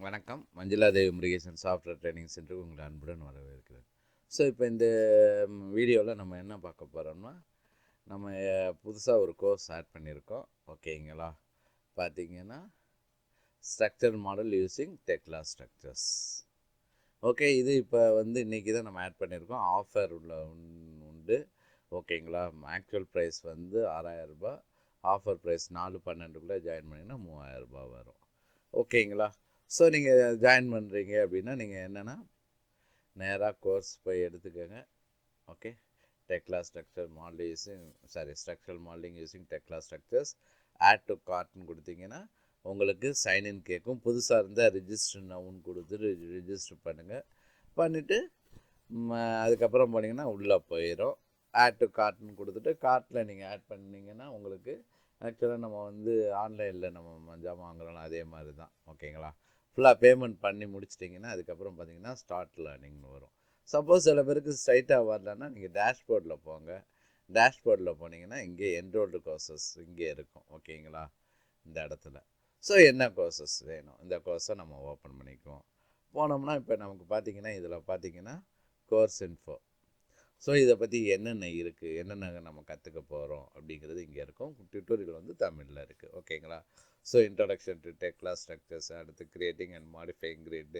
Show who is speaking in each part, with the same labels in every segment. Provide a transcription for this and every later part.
Speaker 1: வணக்கம். Manjula Devi Murugesan software training சென்டருக்கு உங்களை அன்புடன் வரவேற்கிறேன். ஸோ இப்போ இந்த வீடியோவில் நம்ம என்ன பார்க்க போகிறோம்னா, நம்ம புதுசாக ஒரு கோர்ஸ் ஆட் பண்ணியிருக்கோம். ஓகேங்களா? பார்த்தீங்கன்னா structure model using Tekla structures. Okay, இது இப்போ இன்றைக்கி தான் நம்ம ஆட் பண்ணியிருக்கோம். ஆஃபர் உண்டு. ஓகேங்களா? ஆக்சுவல் ப்ரைஸ் 6,000 ரூபா. ஆஃபர் ப்ரைஸ் 4/12 ஜாயின் பண்ணிங்கன்னா 3,000 ரூபா வரும். ஓகேங்களா? ஸோ நீங்கள் ஜாயின் பண்ணுறீங்க அப்படின்னா நீங்கள் என்னென்னா நேராக கோர்ஸ் போய் எடுத்துக்கோங்க. Okay, Tekla structure model structural modeling using Tekla structures add to கார்ட்னு கொடுத்தீங்கன்னா உங்களுக்கு சைன்இன் கேட்கும். புதுசாக இருந்தால் ரிஜிஸ்டர் நவுன்னு கொடுத்துட்டு ரிஜிஸ்டர் பண்ணுங்கள். பண்ணிவிட்டு அதுக்கப்புறம் போனீங்கன்னா உள்ளே போயிடும். ஆட் டு கார்ட்னு கொடுத்துட்டு கார்ட்டில் நீங்கள் ஆட் பண்ணிங்கன்னா உங்களுக்கு ஆக்சுவலாக நம்ம ஆன்லைனில் நம்ம ஜாமான் வாங்குறோம் அதே மாதிரி தான். ஓகேங்களா? ஃபுல்லாக பேமெண்ட் பண்ணி முடிச்சிட்டிங்கன்னா அதுக்கப்புறம் பார்த்தீங்கன்னா ஸ்டார்ட் லேர்னிங்னு வரும். சப்போஸ் சில பேருக்கு ஸ்ட்ரைட்டாக வரலன்னா நீங்கள் டேஷ்போர்டில் போங்க. டேஷ்போர்டில் போனீங்கன்னா இங்கே என்ரோல்டு கோர்சஸ் இங்கே இருக்கும். ஓகேங்களா? இந்த இடத்துல ஸோ என்ன கோர்சஸ் வேணும், இந்த கோர்ஸை நம்ம ஓப்பன் பண்ணிக்குவோம். போனோம்னா இப்போ நமக்கு பார்த்தீங்கன்னா இதில் பார்த்தீங்கன்னா கோர்ஸ் இன்ஃபோ. ஸோ இதை பற்றி என்னென்ன இருக்குது, என்னென்ன நம்ம கற்றுக்க போகிறோம் அப்படிங்கிறது இங்கே இருக்கும். டியூட்டோரியல் தமிழில் இருக்குது. ஓகேங்களா? So introduction to Tekla structures, அடுத்து creating and modifying grid,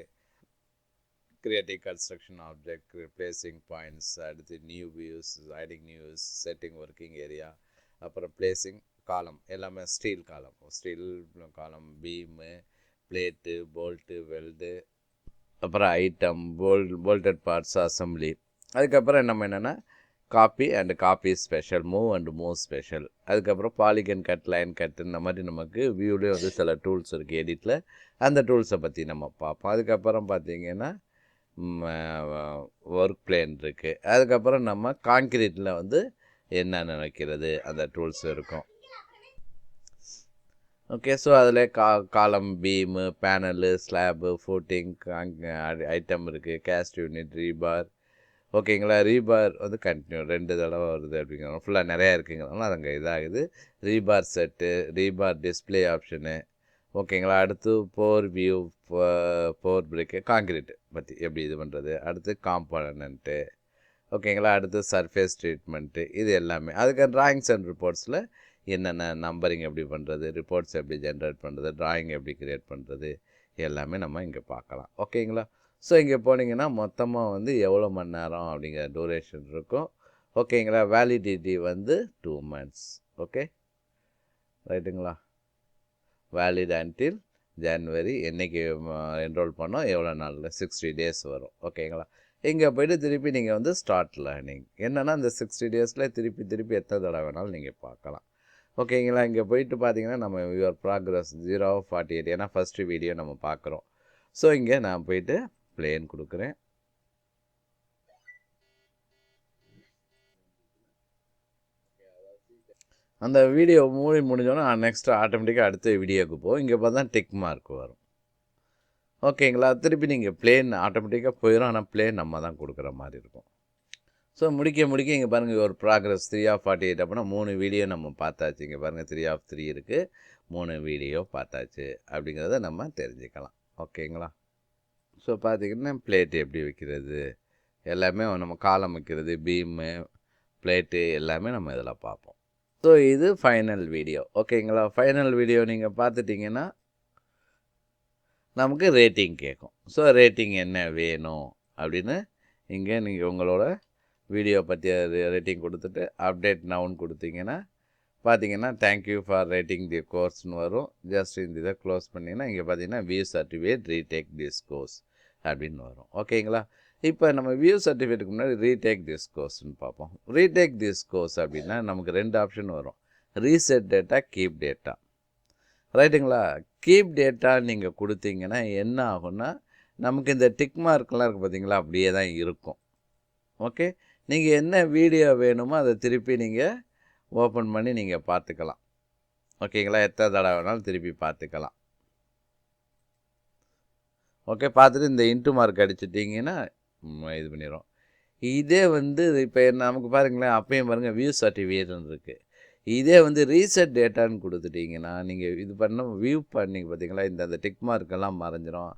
Speaker 1: creating construction object, placing points, அடுத்து new views, adding news, setting working area, அப்புறம் பிளேசிங் காலம், எல்லாமே steel column, beam, plate, bolt, weld, அப்புறம் ஐட்டம், போல்டட் பார்ட்ஸ், அசம்பிளி. அதுக்கப்புறம் நம்ம என்னென்னா copy and copy special, move and move special. அதுக்கப்புறம் polygon cut, line cut, இந்த மாதிரி நமக்கு வியூலேயே சில டூல்ஸ் இருக்குது எடிட்டில். அந்த டூல்ஸை பற்றி நம்ம பார்ப்போம். அதுக்கப்புறம் பார்த்திங்கன்னா ஒர்க் பிளேன் இருக்குது. அதுக்கப்புறம் நம்ம கான்கிரீட்டில் என்னென்ன வைக்கிறது அந்த டூல்ஸ் இருக்கும். ஓகே, ஸோ அதில் காலம், beam, panel, slab, footing, item இருக்குது, கேஸ்ட் யூனிட், ரீபார். ஓகேங்களா? ரீபார் கண்டினியூ 2 தடவை வருது அப்படிங்கிறோம். ஃபுல்லாக நிறையா இருக்குங்கிறனால அது அங்கே இதாகுது. Rebar set, rebar display option. ஓகேங்களா? அடுத்து போர் வியூ, போர் பிரேக்கு, கான்கிரீட்டு பற்றி எப்படி இது பண்ணுறது. அடுத்து காம்போனன்ட்டு. ஓகேங்களா? அடுத்து சர்ஃபேஸ் ட்ரீட்மெண்ட்டு, இது எல்லாமே. அதுக்கு ட்ராயிங்ஸ் அண்ட் ரிப்போர்ட்ஸில் என்னென்ன நம்பரிங் எப்படி பண்ணுறது, ரிப்போர்ட்ஸ் எப்படி ஜென்ரேட் பண்ணுறது, ட்ராயிங் எப்படி க்ரியேட் பண்ணுறது, எல்லாமே நம்ம இங்கே பார்க்கலாம். ஓகேங்களா? ஸோ இங்கே போனீங்கன்னா மொத்தமாக எவ்வளோ மணி நேரம் அப்படிங்கிற டூரேஷன் இருக்கும். ஓகேங்களா? Validity 2 months. ஓகே, ரைட்டுங்களா? வேலிட் அன்டில் ஜனவரி. என்றைக்கு என்ரோல் பண்ணோம், எவ்வளோ நாளில் 60 days வரும். ஓகேங்களா? இங்கே போய்ட்டு திருப்பி நீங்கள் ஸ்டார்ட் லேர்னிங் என்னென்னா இந்த 60 daysல திருப்பி எத்தனை தடவை வேணாலும் நீங்கள் பார்க்கலாம். ஓகேங்களா? இங்கே போயிட்டு பார்த்தீங்கன்னா நம்ம யுவர் ப்ராக்ரஸ் 0-48, ஏன்னா ஃபஸ்ட்டு வீடியோ நம்ம பார்க்குறோம். ஸோ இங்கே நான் போயிட்டு பிளேன் கொடுக்குறேன். அந்த வீடியோ முடிஞ்சோன்னா நெக்ஸ்ட்டு ஆட்டோமேட்டிக்காக அடுத்த வீடியோவுக்கு போகும். இங்கே பார்த்தா டிக் மார்க் வரும். ஓகேங்களா? திருப்பி நீங்கள் பிளேன் ஆட்டோமேட்டிக்காக போயிடும். ஆனால் பிளேன் நம்ம தான் கொடுக்குற மாதிரி இருக்கும். ஸோ முடிக்க இங்கே பாருங்கள் ஒரு ப்ராக்ரஸ் 3/48 அப்படின்னா 3 வீடியோ நம்ம பார்த்தாச்சு. இங்கே பாருங்கள் 3/3 இருக்குது. 3 வீடியோ பார்த்தாச்சு அப்படிங்கிறத நம்ம தெரிஞ்சுக்கலாம். ஓகேங்களா? ஸோ பார்த்திங்கன்னா பிளேட்டு எப்படி வைக்கிறது, எல்லாமே நம்ம காலம் வைக்கிறது, பீமு, பிளேட்டு எல்லாமே நம்ம இதில் பார்ப்போம். ஸோ இது ஃபைனல் வீடியோ. ஓகேங்களா? ஃபைனல் வீடியோ நீங்கள் பார்த்துட்டிங்கன்னா நமக்கு ரேட்டிங் கேட்கும். ஸோ ரேட்டிங் என்ன வேணும் அப்படின்னு இங்கே நீங்கள் உங்களோட வீடியோ பற்றி ரேட்டிங் கொடுத்துட்டு அப்டேட் நவுன்னு கொடுத்தீங்கன்னா பார்த்தீங்கன்னா தேங்க்யூ ஃபார் ரேட்டிங் தி கோர்ஸ்னு வரும். ஜஸ்ட் இந்த இதை க்ளோஸ் பண்ணிங்கன்னா இங்கே பார்த்தீங்கன்னா view certificate retake this course அப்படின்னு வரும். ஓகேங்களா? இப்போ நம்ம வியூ சர்டிஃபிகேட்டுக்கு முன்னாடி ரீடேக் திஸ் கோர்ஸ்னு பார்ப்போம். ரீடேக் திஸ் கோர்ஸ் அப்படின்னா நமக்கு 2 ஆப்ஷன் வரும். Reset data, keep data. ரைட்டுங்களா? கீப் டேட்டா நீங்கள் கொடுத்தீங்கன்னா என்ன ஆகும்னா நமக்கு இந்த டிக் மார்க்லாம் இருக்குது பார்த்தீங்களா, அப்படியே தான் இருக்கும். ஓகே, நீங்கள் என்ன வீடியோ வேணுமோ அதை திருப்பி நீங்கள் ஓப்பன் பண்ணி நீங்கள் பார்த்துக்கலாம். ஓகேங்களா? எத்தனை தடவை வேணாலும் திருப்பி பார்த்துக்கலாம். ஓகே, பார்த்துட்டு இந்த இன்ட்டு மார்க் அடிச்சிட்டிங்கன்னா இது பண்ணிடும். இதே இப்போ நமக்கு பாருங்களேன், அப்பயும் பாருங்கள் வியூ சர்டிஃபிகேட்னு இருக்குது. இதே ரீசெட் டேட்டான்னு கொடுத்துட்டிங்கன்னா நீங்கள் இது பண்ண வியூ பண்ணிங்க பார்த்தீங்களா, இந்த டிக் மார்க்கெல்லாம் மறைஞ்சிரும்.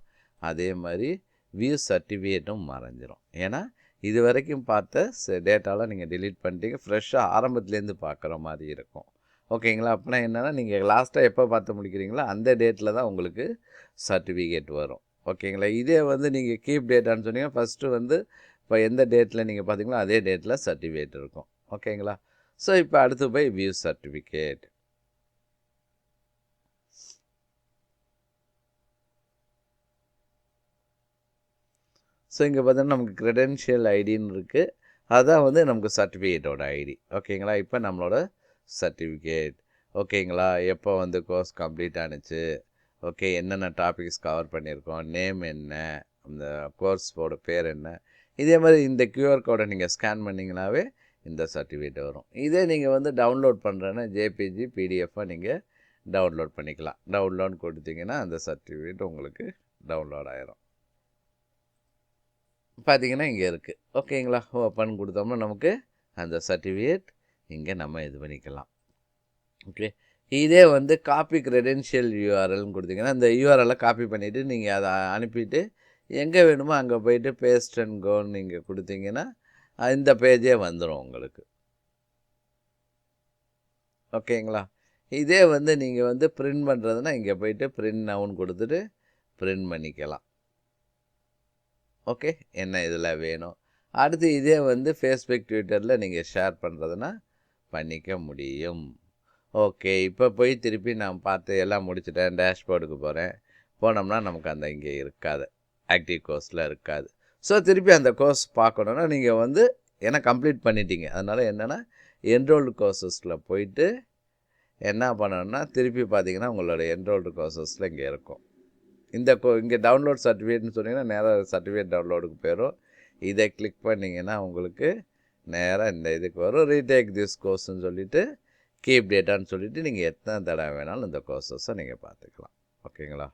Speaker 1: அதே மாதிரி வியூ சர்டிஃபிகேட்டும் மறைஞ்சிரும். ஏன்னா இது வரைக்கும் பார்த்த டேட்டாலாம் நீங்கள் delete பண்ணிட்டீங்க. ஃப்ரெஷ்ஷாக ஆரம்பத்துலேருந்து பார்க்குற மாதிரி இருக்கும். ஓகேங்களா? அப்படின்னா என்னென்னா நீங்கள் லாஸ்ட்டாக எப்போ பார்த்து முடிக்கிறீங்களோ அந்த டேட்டில் தான் உங்களுக்கு சர்டிஃபிகேட் வரும். ஓகேங்களா? இதே வந்து நீங்கள் கீப் டேட்டான்னு சொன்னீங்கன்னா ஃபஸ்ட்டு வந்து இப்போ எந்த டேட்டில் நீங்கள் பார்த்தீங்களோ அதே டேட்டில் சர்டிஃபிகேட் இருக்கும். ஓகேங்களா? ஸோ இப்போ அடுத்து போய் வியூ சர்டிஃபிகேட். ஸோ இங்கே பார்த்தீங்கன்னா நமக்கு க்ரெடென்ஷியல் ஐடின்னு இருக்குது. அதுதான் வந்து நமக்கு சர்டிஃபிகேட்டோட ஐடி. ஓகேங்களா? இப்போ நம்மளோட சர்டிஃபிகேட். ஓகேங்களா? எப்போ வந்து கோர்ஸ் கம்ப்ளீட் ஆணுச்சு, ஓகே என்னென்ன டாபிக்ஸ் கவர் பண்ணியிருக்கோம், நேம் என்ன, அந்த கோர்ஸோட பேர் என்ன, இதே மாதிரி இந்த கியூஆர் கோடை நீங்கள் ஸ்கேன் பண்ணிங்கனாவே இந்த சர்டிஃபிகேட் வரும். இதே நீங்கள் வந்து டவுன்லோட் பண்ணுறேன்னா ஜேபிஜி பிடிஎஃபாக நீங்கள் டவுன்லோட் பண்ணிக்கலாம். டவுன்லோட் கொடுத்தீங்கன்னா அந்த சர்டிஃபிகேட் உங்களுக்கு டவுன்லோட் ஆயிரும். பார்த்தீங்கன்னா இங்கே இருக்குது. ஓகேங்களா? ஓப்பன் கொடுத்தோம்னா நமக்கு அந்த சர்டிஃபிகேட் இங்கே நம்ம இது பண்ணிக்கலாம். ஓகே, இதே வந்து காப்பி க்ரெடென்ஷியல் யூஆர்எல்னு கொடுத்தீங்கன்னா இந்த யூஆர்எல்லை காப்பி பண்ணிவிட்டு நீங்கள் அதை அனுப்பிட்டு எங்கே வேணுமோ அங்கே போயிட்டு பேஸ்ட் அண்ட் கோன்னு நீங்கள் கொடுத்தீங்கன்னா இந்த பேஜே வந்துடும் உங்களுக்கு. ஓகேங்களா? இதே வந்து நீங்கள் வந்து பிரிண்ட் பண்ணுறதுனா இங்கே போயிட்டு பிரிண்ட் நவுன்னு கொடுத்துட்டு பிரிண்ட் பண்ணிக்கலாம். ஓகே, என்ன இதில் வேணும். அடுத்து இதே வந்து ஃபேஸ்புக் ட்விட்டரில் நீங்கள் ஷேர் பண்ணுறதுனா பண்ணிக்க முடியும். ஓகே, இப்போ போய் திருப்பி நான் பார்த்து எல்லாம் முடிச்சுட்டேன், டேஷ்போர்டுக்கு போகிறேன். போனோம்னா நமக்கு அந்த இங்கே இருக்காது, ஆக்டிவ் கோர்ஸில் இருக்காது. ஸோ திருப்பி அந்த கோர்ஸ் பார்க்கணுன்னா நீங்கள் வந்து ஏன்னா கம்ப்ளீட் பண்ணிட்டீங்க. அதனால் என்னென்னா என்ரோல்டு கோர்சஸில் போயிட்டு என்ன பண்ணணும்னா திருப்பி பார்த்தீங்கன்னா உங்களோட என்ரோல்டு கோர்சஸில் இங்கே இருக்கும். இங்கே டவுன்லோட் சர்டிஃபிகேட்னு சொன்னீங்கன்னா நேராக சர்டிஃபிகேட் டவுன்லோடுக்கு போயிடும். இதை கிளிக் பண்ணிங்கன்னா உங்களுக்கு நேராக இந்த இதுக்கு வரும். ரீடேக் திஸ் கோர்ஸ்ன்னு சொல்லிவிட்டு கீப் டேட்டான்னு சொல்லிவிட்டு நீங்கள் எத்தனை தடவை வேணாலும் இந்த கோர்சஸை நீங்கள் பார்த்துக்கலாம். ஓகேங்களா?